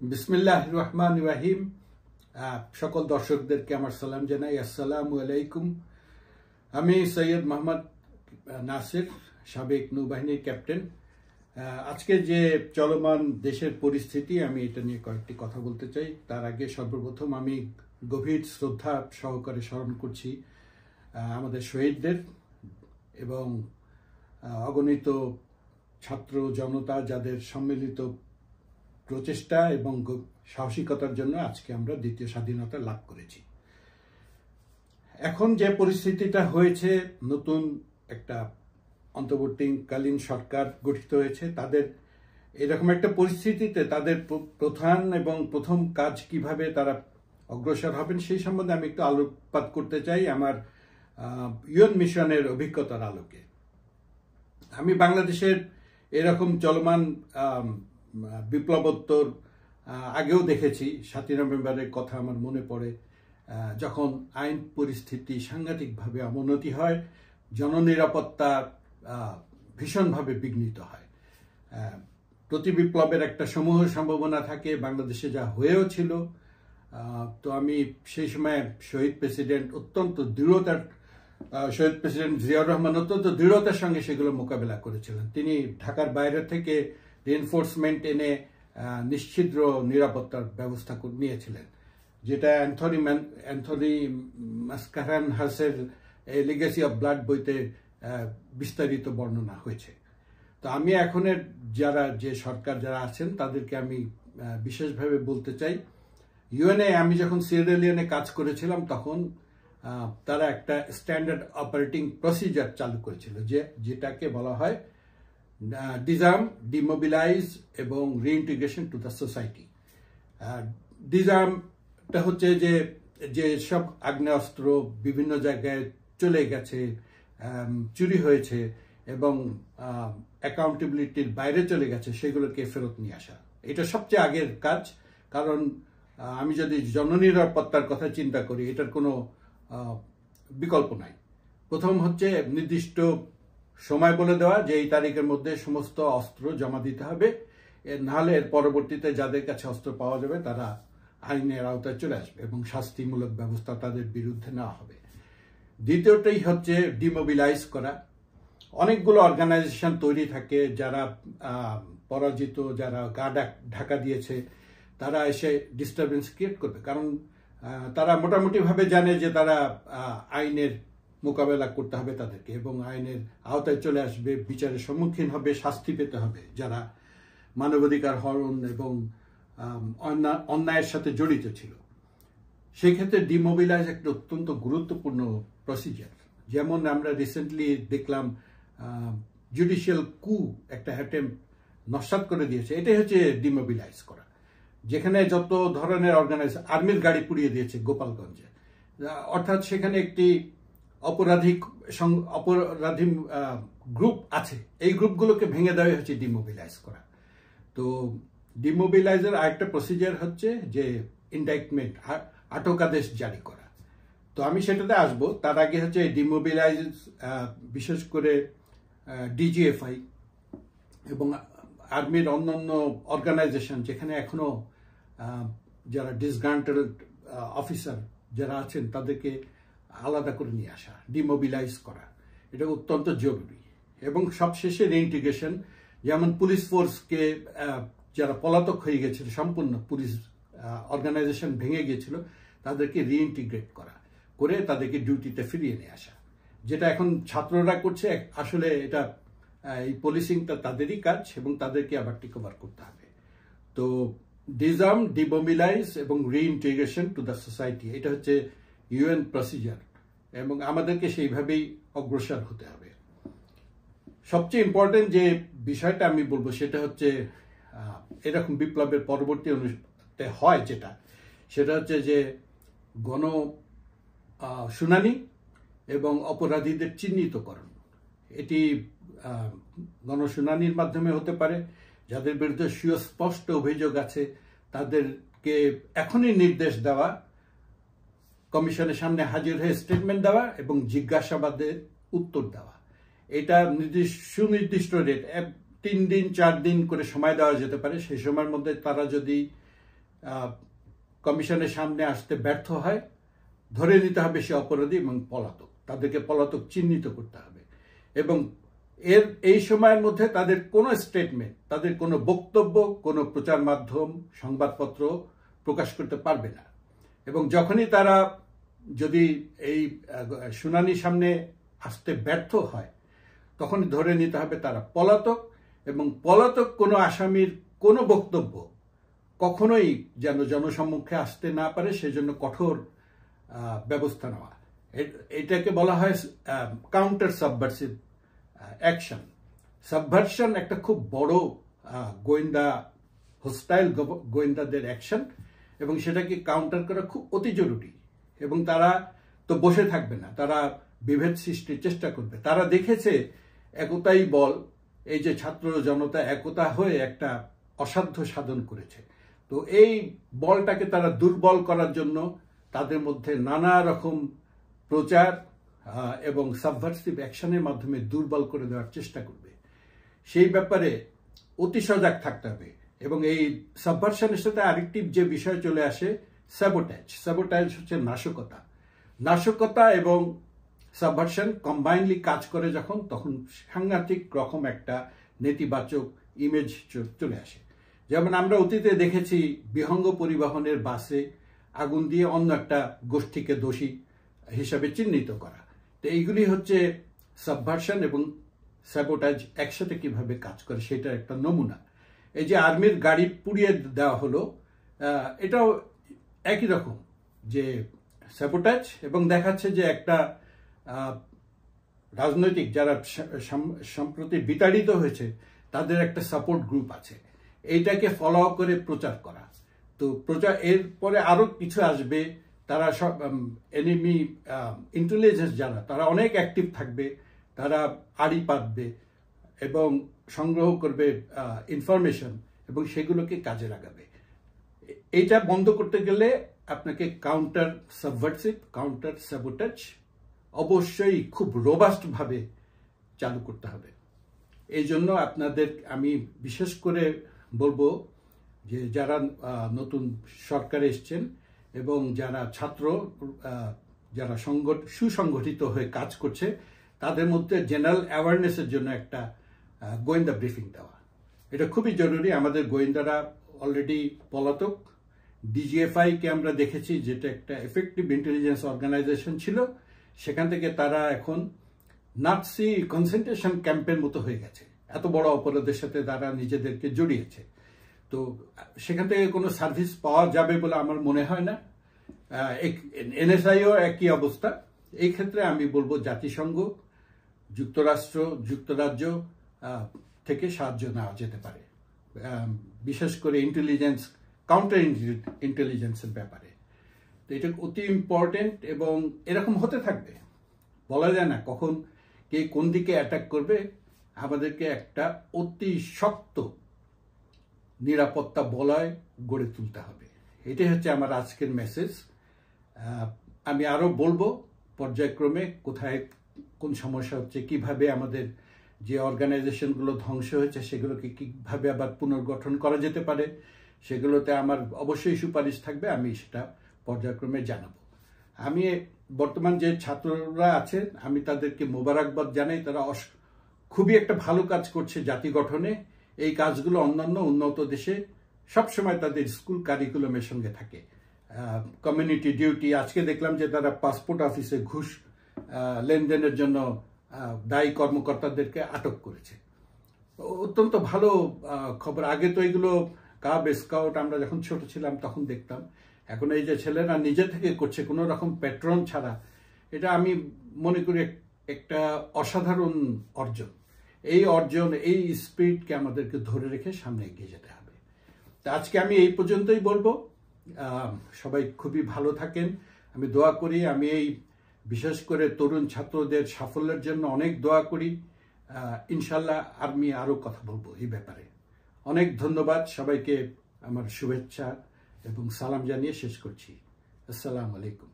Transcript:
বিসমিল্লাহির রহমানির রহিম। সকল দর্শকদেরকে আমার সালাম জানাই। আসসালামু আলাইকুম। আমি সৈয়দ মোহাম্মদ নাসির, সাবেক নৌবাহিনীর ক্যাপ্টেন। আজকে যে চলমান দেশের পরিস্থিতি, আমি এটা নিয়ে কয়েকটি কথা বলতে চাই। তার আগে সর্বপ্রথম আমি গভীর শ্রদ্ধা সহকারে স্মরণ করছি আমাদের শহীদদের এবং অগণিত ছাত্র জনতা যাদের সম্মিলিত প্রচেষ্টা এবং সাহসিকতার জন্য আজকে আমরা দ্বিতীয় স্বাধীনতা লাভ করেছি। এখন যে পরিস্থিতিটা হয়েছে, নতুন একটা অন্তর্বর্তীকালীন সরকার গঠিত হয়েছে, তাদের এরকম একটা পরিস্থিতিতে তাদের প্রথম কাজ কিভাবে তারা অগ্রসর হবেন সেই সম্বন্ধে আমি একটু আলোকপাত করতে চাই আমার ইউএন মিশনের অভিজ্ঞতার আলোকে। আমি বাংলাদেশের এরকম চলমান বিপ্লবোত্তর আগেও দেখেছি। 7ই নভেম্বরের কথা আমার মনে পড়ে, যখন আইন পরিস্থিতি সাংঘাতিকভাবে অবনতি হয়, জননিরাপত্তা ভীষণভাবে বিঘ্নিত হয়। প্রতি বিপ্লবের একটা সমূহ সম্ভাবনা থাকে, বাংলাদেশে যা হয়েও ছিল। তো আমি সেই সময় শহীদ প্রেসিডেন্ট জিয়াউর রহমান অত্যন্ত দৃঢ়তার সঙ্গে সেগুলো মোকাবেলা করেছিলেন। তিনি ঢাকার বাইরে থেকে রিএনফোর্সমেন্ট এনে নিশ্ছিদ্র নিরাপত্তার ব্যবস্থা নিয়েছিলেন, যেটা অ্যান্থনি মাসকারেনহাসের লিগেসি অফ ব্লাড বইতে বিস্তারিত বর্ণনা হয়েছে। তো আমি এখনের যে সরকার যারা আছেন তাদেরকে আমি বিশেষভাবে বলতে চাই, ইউএনএ আমি যখন সিয়েরা লিওনে কাজ করেছিলাম তখন তারা একটা স্ট্যান্ডার্ড অপারেটিং প্রসিজার চালু করেছিল, যেটাকে বলা হয় ডিজার্ম, ডিমোবিলাইজ এবং রিইন্টিগ্রেশন টু দ্য সোসাইটি। ডিজার্মটা হচ্ছে যে সব আগ্নেয়াস্ত্র বিভিন্ন জায়গায় চলে গেছে, চুরি হয়েছে এবং অ্যাকাউন্টেবিলিটির বাইরে চলে গেছে, সেগুলোকে ফেরত নিয়ে আসা। এটা সবচেয়ে আগের কাজ, কারণ আমি যদি জননিরাপত্তার কথা চিন্তা করি, এটার কোনো বিকল্প নাই। প্রথম হচ্ছে নির্দিষ্ট সময় বলে দেওয়া যে এই তারিখের মধ্যে সমস্ত অস্ত্র জমা দিতে হবে, নাহলে এর পরবর্তীতে যাদের কাছে অস্ত্র পাওয়া যাবে তারা আইনের আওতায় চলে আসবে এবং শাস্তিমূলক ব্যবস্থা তাদের বিরুদ্ধে নেওয়া হবে। দ্বিতীয়টাই হচ্ছে ডিমোবিলাইজ করা। অনেকগুলো অর্গানাইজেশন তৈরি থাকে, যারা পরাজিত, যারা গা ঢাকা দিয়েছে, তারা এসে ডিস্টারবেন্স ক্রিয়েট করবে, কারণ তারা মোটামুটিভাবে জানে যে তারা আইনের মোকাবেলা করতে হবে তাদেরকে এবং আইনের আওতায় চলে আসবে, বিচারের সম্মুখীন হবে, শাস্তি পেতে হবে যারা মানবাধিকার হরণ এবং অন্যায়ের সাথে জড়িত ছিল। সেই ক্ষেত্রে ডিমোবিলাইজ একটা অত্যন্ত গুরুত্বপূর্ণ প্রসিজার। যেমন আমরা রিসেন্টলি দেখলাম জুডিশিয়াল কু একটা অ্যাটেম্প নস্যাৎ করে দিয়েছে। এটাই হচ্ছে ডিমোবিলাইজ করা, যেখানে যত ধরনের আর্মির গাড়ি পুড়িয়ে দিয়েছে গোপালগঞ্জে, অর্থাৎ সেখানে একটি অপরাধী গ্রুপ আছে, এই গ্রুপগুলোকে ভেঙে দেওয়া হচ্ছে ডিমোবিলাইজ করা। তো ডিমোবিলাইজের আরেকটা প্রসিজার হচ্ছে যে ইন্ডাইটমেন্ট, আটকাদেশ জারি করা। তো আমি সেটাতে আসবো। তার আগে হচ্ছে ডিমোবিলাইজ, বিশেষ করে ডিজিএফআই এবং আর্মির অন্যান্য অর্গানাইজেশন, যেখানে এখনো যারা ডিসগ্রান্টেড অফিসার যারা আছেন তাদেরকে আলাদা করে নিয়ে আসা, ডিমোবিলাইজ করা, এটা অত্যন্ত জরুরি। এবং সবশেষে রিইন্টিগ্রেশন, যেমন পুলিশ ফোর্সকে যারা পলাতক হয়ে গেছিল, সম্পূর্ণ পুলিশ অর্গানাইজেশন ভেঙে গিয়েছিল, তাদেরকে রিইন্টিগ্রেট করে তাদেরকে ডিউটিতে ফিরিয়ে নিয়ে আসা, যেটা এখন ছাত্ররা করছে। আসলে এটা এই পুলিশিংটা তাদেরই কাজ এবং তাদেরকে আবার টেক ওভার করতে হবে। তো ডিজার্ম, ডিমোবিলাইজ এবং রিইন্টিগ্রেশন টু দ্য সোসাইটি, এটা হচ্ছে ইউএন প্রসিজার এবং আমাদেরকে সেইভাবেই অগ্রসর হতে হবে। সবচেয়ে ইম্পর্টেন্ট যে বিষয়টা আমি বলবো সেটা হচ্ছে এরকম বিপ্লবের পরবর্তী অনুষ্ঠিত হয় সেটা হচ্ছে যে গণ শুনানি এবং অপরাধীদের চিহ্নিতকরণ। এটি গণশুনানির মাধ্যমে হতে পারে, যাদের বিরুদ্ধে সুস্পষ্ট অভিযোগ আছে তাদেরকে এখনই নির্দেশ দেওয়া, কমিশনের সামনে হাজির হয়ে স্টেটমেন্ট দেওয়া এবং জিজ্ঞাসাবাদের উত্তর দেওয়া। এটা সুনির্দিষ্ট রেট 3 দিন 4 দিন করে সময় দেওয়া যেতে পারে। সেই সময়ের মধ্যে তারা যদি কমিশনের সামনে আসতে ব্যর্থ হয়, ধরে নিতে হবে সে অপরাধী এবং পলাতক, তাদেরকে পলাতক চিহ্নিত করতে হবে এবং এই সময়ের মধ্যে তাদের কোনো স্টেটমেন্ট, তাদের কোনো বক্তব্য, কোনো প্রচার মাধ্যম, সংবাদপত্র প্রকাশ করতে পারবে না এবং যখনই তারা যদি এই শুনানির সামনে আসতে ব্যর্থ হয় তখন ধরে নিতে হবে তারা পলাতক এবং পলাতক কোনো আসামির কোনো বক্তব্য কখনোই যেন জনসম্মুখে আসতে না পারে সেজন্য কঠোর ব্যবস্থা নেওয়া। এটাকে বলা হয় কাউন্টার সাবভার্সিভ অ্যাকশন। সাবভার্সন একটা খুব বড় গোয়েন্দা, হোস্টাইল গোয়েন্দাদের অ্যাকশন এবং সেটাকে কাউন্টার করা খুব অতি জরুরি এবং তারা তো বসে থাকবে না, তারা বিভেদ সৃষ্টির চেষ্টা করবে। তারা দেখেছে একতাই বল, এই যে ছাত্র জনতা একতা হয়ে একটা অসাধ্য সাধন করেছে, তো এই বলটাকে তারা দুর্বল করার জন্য তাদের মধ্যে নানা রকম প্রচার এবং সাবভার্সিভ অ্যাকশনের মাধ্যমে দুর্বল করে দেওয়ার চেষ্টা করবে। সেই ব্যাপারে অতি সজাগ থাকতে হবে এবং এই সাবভার্সনের সাথে আরেকটি যে বিষয় চলে আসে স্যাবোটাজ। স্যাবোটাজ হচ্ছে নাশকতা। নাশকতা এবং সাবভার্সন কম্বাইনলি কাজ করে যখন, তখন সাংঘাতিক রকম একটা নেতিবাচক ইমেজ চলে আসে। যেমন আমরা অতীতে দেখেছি বিহঙ্গ পরিবহনের বাসে আগুন দিয়ে অন্য একটা গোষ্ঠীকে দোষী হিসাবে চিহ্নিত করা। তো এইগুলি হচ্ছে সাবভার্সন এবং স্যাবোটাজ একসাথে কিভাবে কাজ করে সেটার একটা নমুনা। এই যে আর্মির গাড়ি পুড়িয়ে দেওয়া হলো, এটাও একই রকম, যে স্যাবোটাজ এবং দেখাচ্ছে যে একটা রাজনৈতিক যারা সম্প্রতি বিতাড়িত হয়েছে তাদের একটা সাপোর্ট গ্রুপ আছে, এইটাকে ফলো করে প্রচার করা। তো প্রচার এরপরে আরো কিছু আসবে, তারা সব এনিমি ইন্টেলিজেন্স যারা, তারা অনেক অ্যাক্টিভ থাকবে, তারা আড়ি পাতবে এবং সংগ্রহ করবে ইনফরমেশন এবং সেগুলোকে কাজে লাগাবে। এইটা বন্ধ করতে গেলে আপনাকে কাউন্টার সাবভার্সিভ, কাউন্টার স্যাবোটাজ অবশ্যই খুব রোবাস্ট ভাবে চালু করতে হবে। এই জন্য আপনাদের আমি বিশেষ করে বলবো যে যারা নতুন সরকারে এসছেন এবং যারা ছাত্র, যারা সুসংগঠিত হয়ে কাজ করছে, তাদের মধ্যে জেনারেল অ্যাওয়ারনেসের জন্য একটা গোয়েন্দা ব্রিফিং দেওয়া, এটা খুবই জরুরি। আমাদের গোয়েন্দারা অলরেডি পলাতক। ডিজিএফআই কে আমরা দেখেছি, যেটা একটা এফেক্টিভ ইন্টেলিজেন্স অর্গানাইজেশন ছিল, সেখান থেকে তারা এখন নাৎসি কনসেন্ট্রেশন ক্যাম্পের মতো হয়ে গেছে। এত বড় অপরাধের সাথে তারা নিজেদেরকে জড়িয়েছে। তো সেখান থেকে কোনো সার্ভিস পাওয়া যাবে বলে আমার মনে হয় না। এনএসআইও একই অবস্থা। এই ক্ষেত্রে আমি বলবো জাতিসংঘ, যুক্তরাষ্ট্র, যুক্তরাজ্য থেকে সাহায্য নেওয়া যেতে পারে, বিশেষ করে ইন্টেলিজেন্স, কাউন্টার ইন্টেলিজেন্সের ব্যাপারে। তো এটা অতি ইম্পর্টেন্ট এবং এরকম হতে থাকবে, বলা যায় না কখন কে কোন দিকে অ্যাটাক করবে। আমাদেরকে একটা অতি শক্ত নিরাপত্তা বলয় গড়ে তুলতে হবে। এটাই হচ্ছে আমার আজকের মেসেজ। আমি আরো বলবো পর্যায়ক্রমে কোথায় কোন সমস্যা হচ্ছে, কিভাবে আমাদের যে অর্গানাইজেশনগুলো ধ্বংস হয়েছে সেগুলোকে কিভাবে আবার পুনর্গঠন করা যেতে পারে, সেগুলোতে আমার অবশ্যই সুপারিশ থাকবে, আমি সেটা পর্যায়ক্রমে জানাবো। আমি বর্তমান যে ছাত্ররা আছেন আমি তাদেরকে মোবারকবাদ জানাই, তারা খুবই একটা ভালো কাজ করছে জাতি গঠনে। এই কাজগুলো অন্যান্য উন্নত দেশে সবসময় তাদের স্কুল কারিকুলামের সঙ্গে থাকে। কমিউনিটি ডিউটি, আজকে দেখলাম যে তারা পাসপোর্ট অফিসে ঘুষ লেনদেনের জন্য দায়ী কর্মকর্তাদেরকে আটক করেছে। অত্যন্ত ভালো খবর। আগে তো এগুলো কাব স্কাউট আমরা যখন ছোট ছিলাম তখন দেখতাম, এখন এই যে ছেলেরা নিজে থেকে করছে কোনো রকম প্যাট্রন ছাড়া, এটা আমি মনে করি একটা অসাধারণ অর্জন। এই অর্জন, এই স্পিরিটকে আমাদেরকে ধরে রেখে সামনে এগিয়ে যেতে হবে। তা আজকে আমি এই পর্যন্তই বলবো। সবাই খুবই ভালো থাকেন, আমি দোয়া করি। আমি এই বিশেষ করে তরুণ ছাত্রদের সাফল্যের জন্য অনেক দোয়া করি। ইনশাল্লাহ আমি আরো কথা বলবো এই ব্যাপারে। অনেক ধন্যবাদ সবাইকে, আমার শুভেচ্ছা এবং সালাম জানিয়ে শেষ করছি। আসসালামু আলাইকুম।